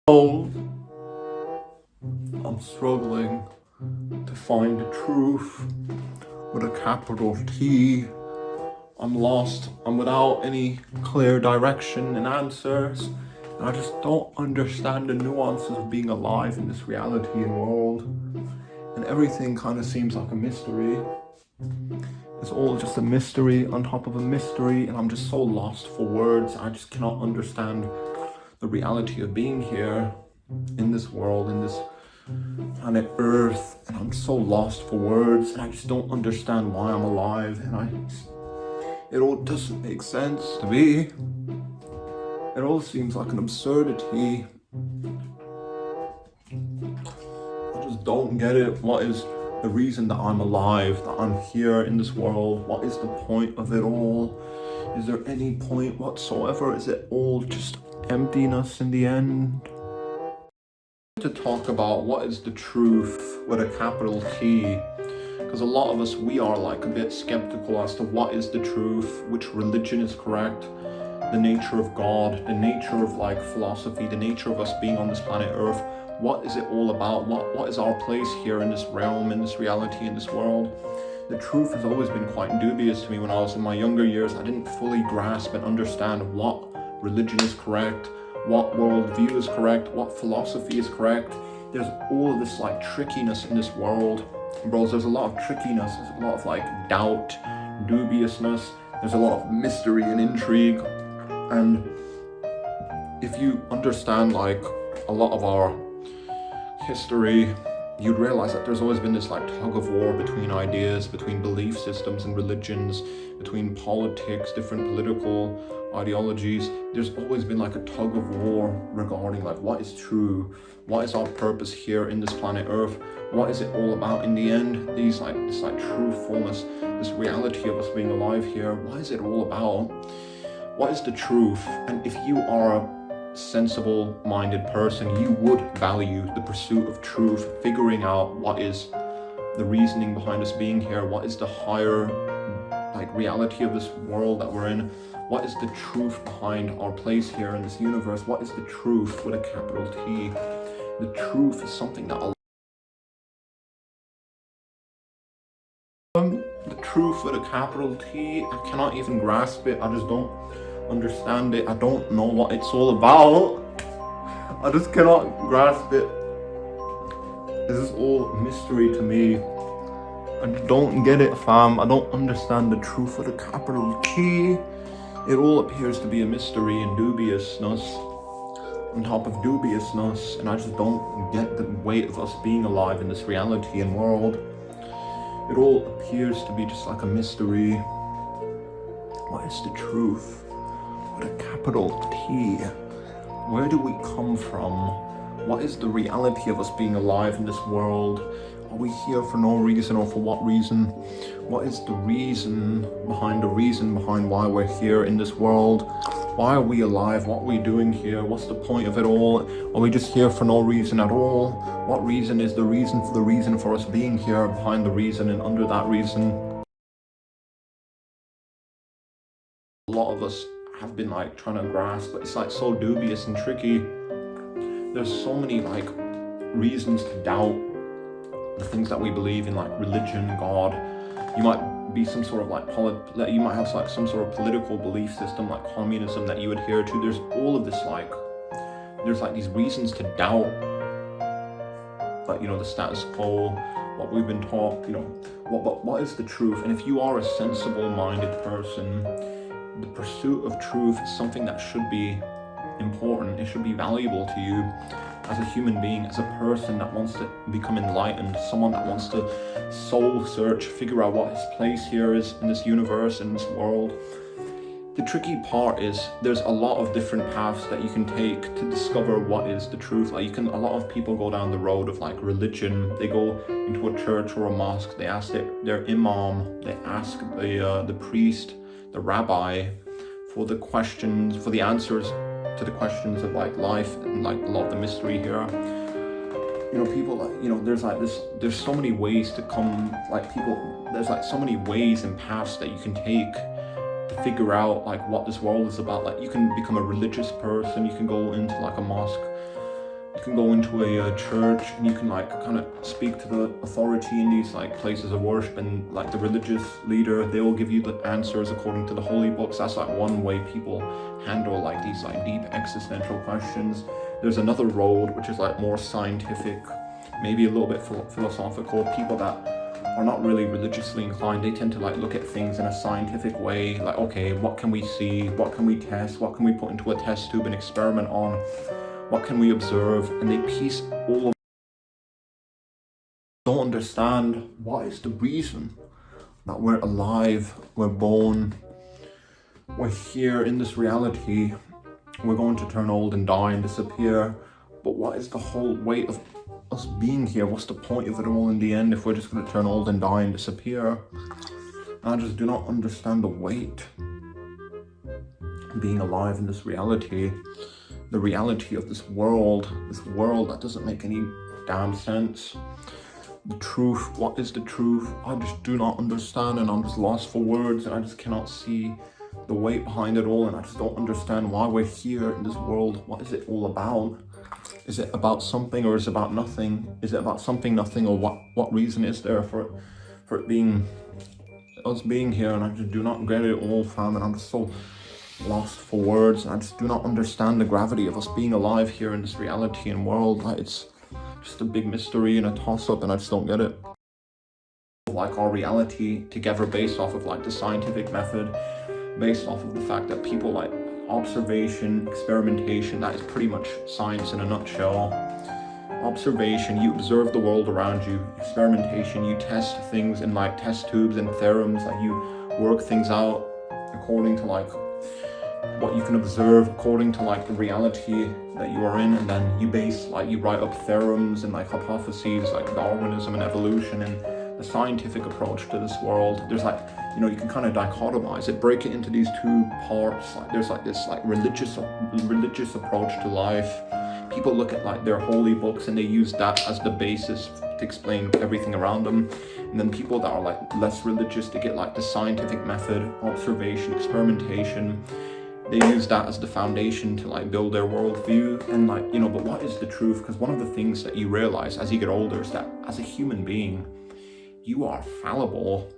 Oh, I'm struggling to find the truth with a capital T. I'm lost. I'm without any clear direction and answers. And I just don't understand the nuances of being alive in this reality and world. And everything kind of seems like a mystery. It's all just a mystery on top of a mystery, and I'm just so lost for words. I just cannot understand the reality of being here in this world, in this planet Earth, and I'm so lost for words, and I just don't understand why I'm alive, and it all doesn't make sense to me. It all seems like an absurdity. I just don't get it. What is the reason that I'm alive, that I'm here in this world? What is the point of it all? Is there any point whatsoever? Is it all just emptiness in the end? To talk about what is the truth with a capital T, because a lot of us, we are like a bit skeptical as to what is the truth, which religion is correct, the nature of God, the nature of like philosophy, the nature of us being on this planet Earth. What is it all about? What is our place here in this realm, in this reality, in this world? The truth has always been quite dubious to me. When I was in my younger years, I didn't fully grasp and understand what religion is correct, what worldview is correct, what philosophy is correct. There's all of this like trickiness in this world. Bros, there's a lot of trickiness, there's a lot of like doubt, dubiousness, there's a lot of mystery and intrigue. And if you understand like a lot of our history, you'd realize that there's always been this like tug of war between ideas, between belief systems and religions, between politics, different political ideologies. There's always been like a tug of war regarding like what is true, what is our purpose here in this planet Earth, what is it all about in the end? This truthfulness, this reality of us being alive here, what is it all about? What is the truth? And if you are a sensible minded person, you would value the pursuit of truth, figuring out what is the reasoning behind us being here, what is the higher like reality of this world that we're in, what is the truth behind our place here in this universe, what is the truth with a capital T. The truth is something that the truth with a capital T, I cannot even grasp it. I just don't understand it. I don't know what it's all about. I just cannot grasp it. This is all mystery to me. I don't get it, fam. I don't understand the truth with a capital T. It all appears to be a mystery and dubiousness on top of dubiousness, and I just don't get the weight of us being alive in this reality and world. It all appears to be just like a mystery. What is the truth with a capital T? Where do we come from? What is the reality of us being alive in this world? Are we here for no reason, or for what reason? What is the reason behind why we're here in this world? Why are we alive? What are we doing here? What's the point of it all? Are we just here for no reason at all? What reason is the reason for us being here, behind the reason and under that reason? A lot of us have been like trying to grasp, but it's like so dubious and tricky. There's so many like reasons to doubt the things that we believe in, like religion, God. You might be some sort of like you might have like some sort of political belief system like communism that you adhere to. There's all of this like there's like these reasons to doubt, like, you know, the status quo, what we've been taught, you know, what is the truth. And if you are a sensible minded person, the pursuit of truth is something that should be important. It should be valuable to you as a human being, as a person that wants to become enlightened, someone that wants to soul search, figure out what his place here is in this universe, in this world. The tricky part is there's a lot of different paths that you can take to discover what is the truth. Like a lot of people go down the road of like religion. They go into a church or a mosque, they ask their imam, they ask the priest, the rabbi, for the answers to the questions of like life and like a lot of the mystery here. You know, people like, you know, there's so many ways to come, like there's like so many ways and paths that you can take to figure out like what this world is about. Like you can become a religious person, you can go into like a mosque can go into a church and you can like kind of speak to the authority in these like places of worship, and like the religious leader, they will give you the answers according to the holy books. That's like one way people handle like these like deep existential questions. There's another road which is like more scientific, maybe a little bit philosophical. People that are not really religiously inclined, they tend to like look at things in a scientific way, like, okay, what can we see, what can we test, what can we put into a test tube and experiment on, what can we observe, and they piece all of don't understand what is the reason that we're alive, we're born, we're here in this reality, we're going to turn old and die and disappear, but what is the whole weight of us being here? What's the point of it all in the end if we're just going to turn old and die and disappear? I just do not understand the weight of being alive in this reality, the reality of this world that doesn't make any damn sense. The truth, what is the truth? I just do not understand, and I'm just lost for words, and I just cannot see the weight behind it all, and I just don't understand why we're here in this world. What is it all about? Is it about something, or is it about nothing? Is it about something, nothing, or what reason is there for it being, us being here? And I just do not get it all, fam, and I'm just so lost for words. I just do not understand the gravity of us being alive here in this reality and world. Like, it's just a big mystery and a toss-up, and I just don't get it. Like our reality together based off of like the scientific method, based off of the fact that people like observation, experimentation, that is pretty much science in a nutshell. Observation, you observe the world around you. Experimentation, you test things in like test tubes and theorems, like you work things out according to like what you can observe, according to like the reality that you are in, and then you base like, you write up theorems and like hypotheses like Darwinism and evolution and the scientific approach to this world. There's like, you know, you can kind of dichotomize it, break it into these two parts. Like there's like this like religious approach to life. People look at like their holy books and they use that as the basis to explain everything around them. And then people that are like less religious, they get like the scientific method, observation, experimentation. They use that as the foundation to like build their worldview. And like, you know, but what is the truth? Because one of the things that you realize as you get older is that as a human being, you are fallible.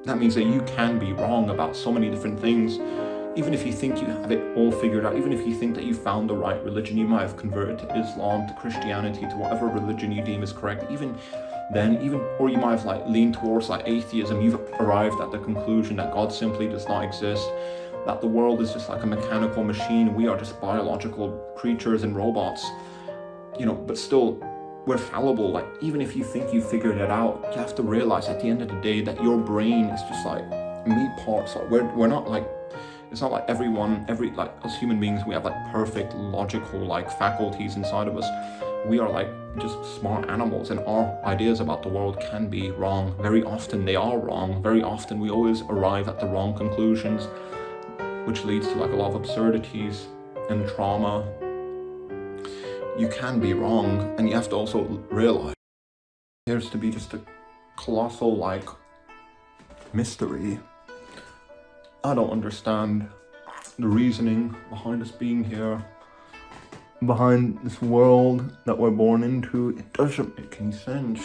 That means that you can be wrong about so many different things. Even if you think you have it all figured out, even if you think that you found the right religion, you might have converted to Islam, to Christianity, to whatever religion you deem is correct. Even then, or you might have like leaned towards like atheism, you've arrived at the conclusion that God simply does not exist, that the world is just like a mechanical machine, we are just biological creatures and robots, you know, but still, we're fallible. Like, even if you think you figured it out, you have to realize at the end of the day that your brain is just like meat parts. Like, we're not like, it's not like like us human beings, we have like perfect logical like faculties inside of us. We are like just smart animals, and our ideas about the world can be wrong. Very often they are wrong. Very often we always arrive at the wrong conclusions, which leads to like a lot of absurdities and trauma. You can be wrong, and you have to also realize there appears to be just a colossal like mystery. I don't understand the reasoning behind us being here, behind this world that we're born into. It doesn't make any sense,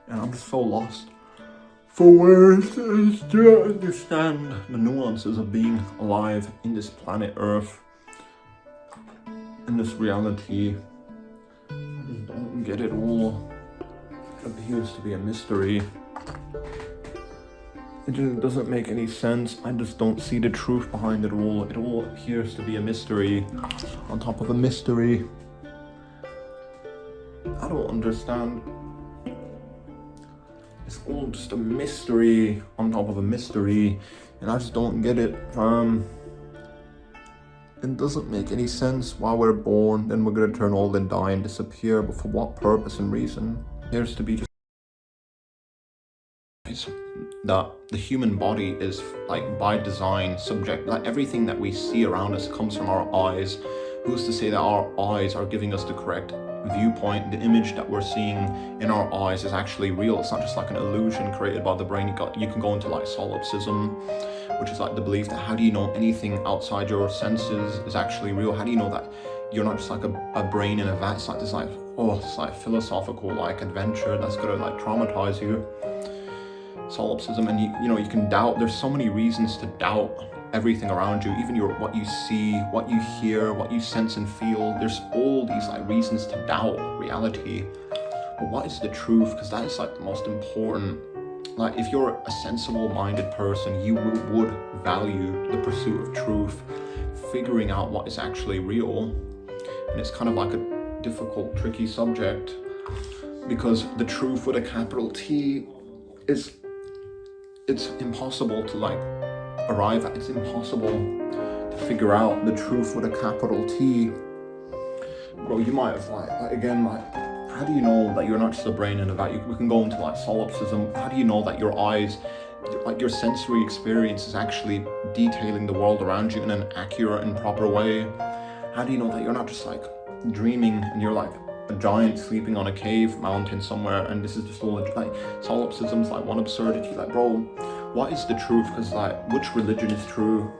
and I'm just so lost for words to understand the nuances of being alive in this planet Earth, in this reality. I just don't get it all. It appears to be a mystery. It just doesn't make any sense. I just don't see the truth behind it all. It all appears to be a mystery on top of a mystery. I don't understand. It's all just a mystery on top of a mystery, and I just don't get it. It doesn't make any sense why we're born, then we're gonna turn old and die and disappear, but for what purpose and reason? Appears to be just that the human body is like by design subject, like everything that we see around us comes from our eyes. Who's to say that our eyes are giving us the correct viewpoint? The image that we're seeing in our eyes is actually real. It's not just like an illusion created by the brain. You can go into like solipsism, which is like the belief that how do you know anything outside your senses is actually real? How do you know that you're not just like a brain in a vat. It's like this like, it's like philosophical like adventure that's gonna like traumatize you. Solipsism, and you can doubt. There's so many reasons to doubt everything around you, even what you see, what you hear, what you sense and feel. There's all these like reasons to doubt reality. But what is the truth? Because that is like the most important. Like if you're a sensible minded person, you would value the pursuit of truth, figuring out what is actually real. And it's kind of like a difficult, tricky subject, because the truth with a capital T is, it's impossible to like arrive at. It's impossible to figure out the truth with a capital T. Bro, you might have like again, like, how do you know that you're not just a brain in a vat? We can go into like solipsism. How do you know that your eyes, like your sensory experience, is actually detailing the world around you in an accurate and proper way? How do you know that you're not just like dreaming and you're like a giant sleeping on a cave mountain somewhere, and this is just all like solipsism's like one absurdity? Like, bro, what is the truth? Because like, which religion is true?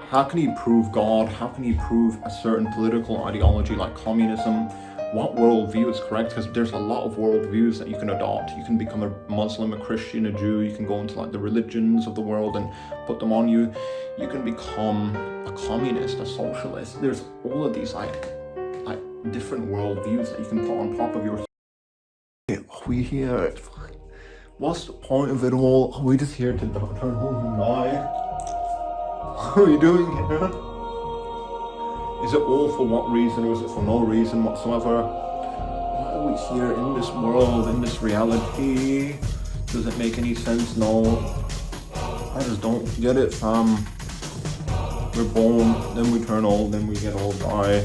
How can you prove God? How can you prove a certain political ideology like communism? What worldview is correct? Because there's a lot of worldviews that you can adopt. You can become a Muslim, a Christian, a Jew. You can go into like the religions of the world and put them on you. You can become a communist, a socialist. There's all of these like different worldviews that you can put on top of your. Are we here? What's the point of it all? Are we just here to turn home and die? What are we doing here? Is it all for what reason, or is it for no reason whatsoever? Why are we here in this world, in this reality? Does it make any sense? No. I just don't get it, fam. We're born, then we turn old, then we get old, die.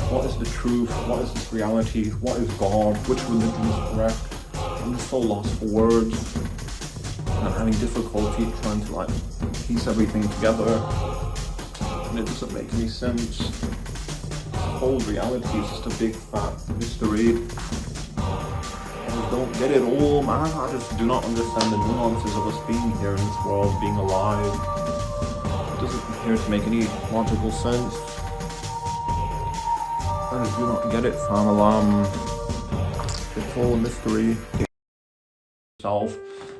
What is the truth? What is this reality? What is God? Which religion is correct? I'm just so lost for words. And I'm having difficulty trying to like piece everything together. And it doesn't make any sense. The whole reality is just a big fat mystery. I just don't get it all, man. I just do not understand the nuances of us being here in this world, being alive. It doesn't appear to make any logical sense. I just do not get it, fam. It's all a mystery.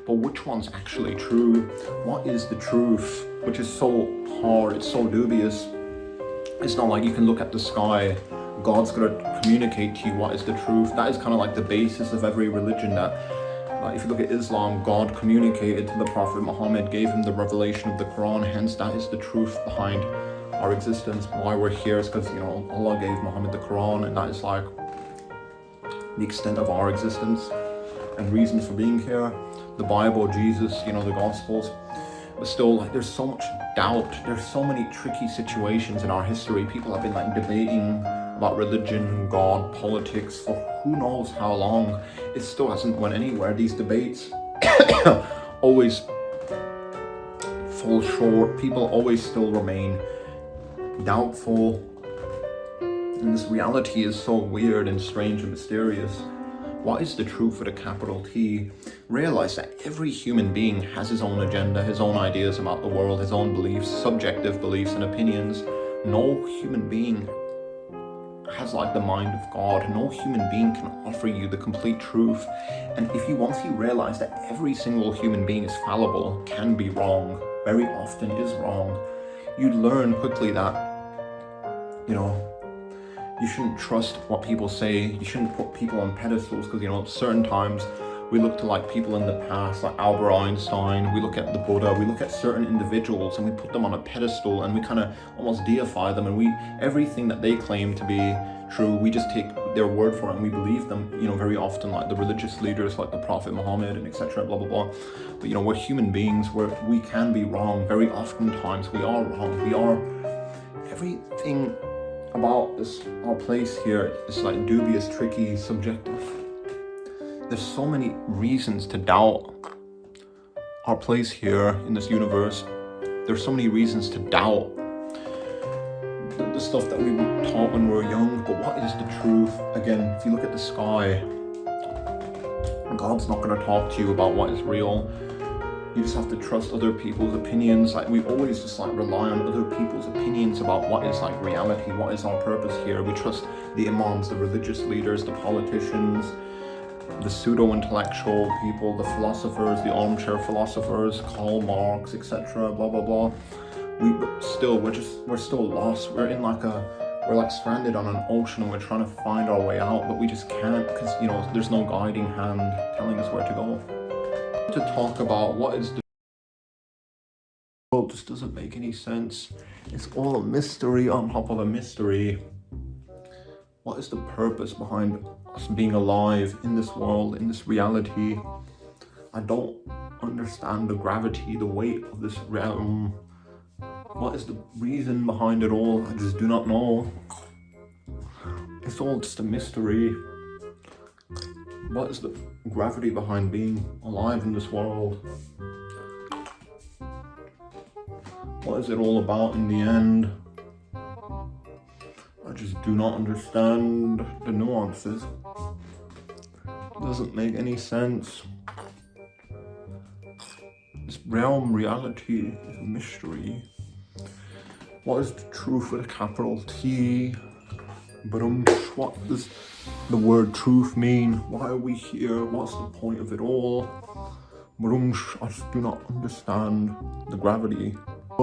But which one's actually true? What is the truth? Which is so hard, it's so dubious. It's not like you can look at the sky, God's gonna communicate to you what is the truth. That is kind of like the basis of every religion. That if you look at Islam, God communicated to the Prophet Muhammad, gave him the revelation of the Quran, hence that is the truth behind our existence. Why we're here is because Allah gave Muhammad the Quran, and that is like the extent of our existence and reasons for being here. The Bible, Jesus, the Gospels. But still, like, there's so much doubt. There's so many tricky situations in our history. People have been like debating about religion, God, politics for who knows how long. It still hasn't went anywhere. These debates always fall short. People always still remain doubtful. And this reality is so weird and strange and mysterious. What is the truth with a capital T? Realize that every human being has his own agenda, his own ideas about the world, his own beliefs, subjective beliefs and opinions. No human being has like the mind of God. No human being can offer you the complete truth. And if you once you realize that every single human being is fallible, can be wrong, very often is wrong, you learn quickly that, you shouldn't trust what people say. You shouldn't put people on pedestals because, certain times we look to like people in the past, like Albert Einstein, we look at the Buddha, we look at certain individuals and we put them on a pedestal and we kind of almost deify them, and everything that they claim to be true, we just take their word for it and we believe them, very often, like the religious leaders like the Prophet Muhammad and etc. blah blah blah. But we're human beings, we can be wrong. Very oftentimes we are wrong. Everything about our place here is like dubious, tricky, subjective. There's so many reasons to doubt our place here in this universe. There's so many reasons to doubt the stuff that we were taught when we were young. But what is the truth? Again, if you look at the sky, God's not going to talk to you about what is real. you just have to trust other people's opinions. Like, we always just like rely on other people's opinions about what is like reality, what is our purpose here. We trust the imams, the religious leaders, the politicians, the pseudo-intellectual people, the philosophers, the armchair philosophers, Karl Marx, etc. Blah blah blah. We're still lost. We're like stranded on an ocean and we're trying to find our way out, but we just can't, because there's no guiding hand telling us where to go. To talk about what is the world just doesn't make any sense. It's all a mystery on top of a mystery. What is the purpose behind us being alive in this world, in this reality? I don't understand the gravity, the weight of this realm. What is the reason behind it all? I just do not know. It's all just a mystery. What is the gravity behind being alive in this world? What is it all about in the end? I just do not understand the nuances. It doesn't make any sense. This reality is a mystery. What is the truth with a capital T? But what does the word truth mean? Why are we here? What's the point of it all? But I just do not understand the gravity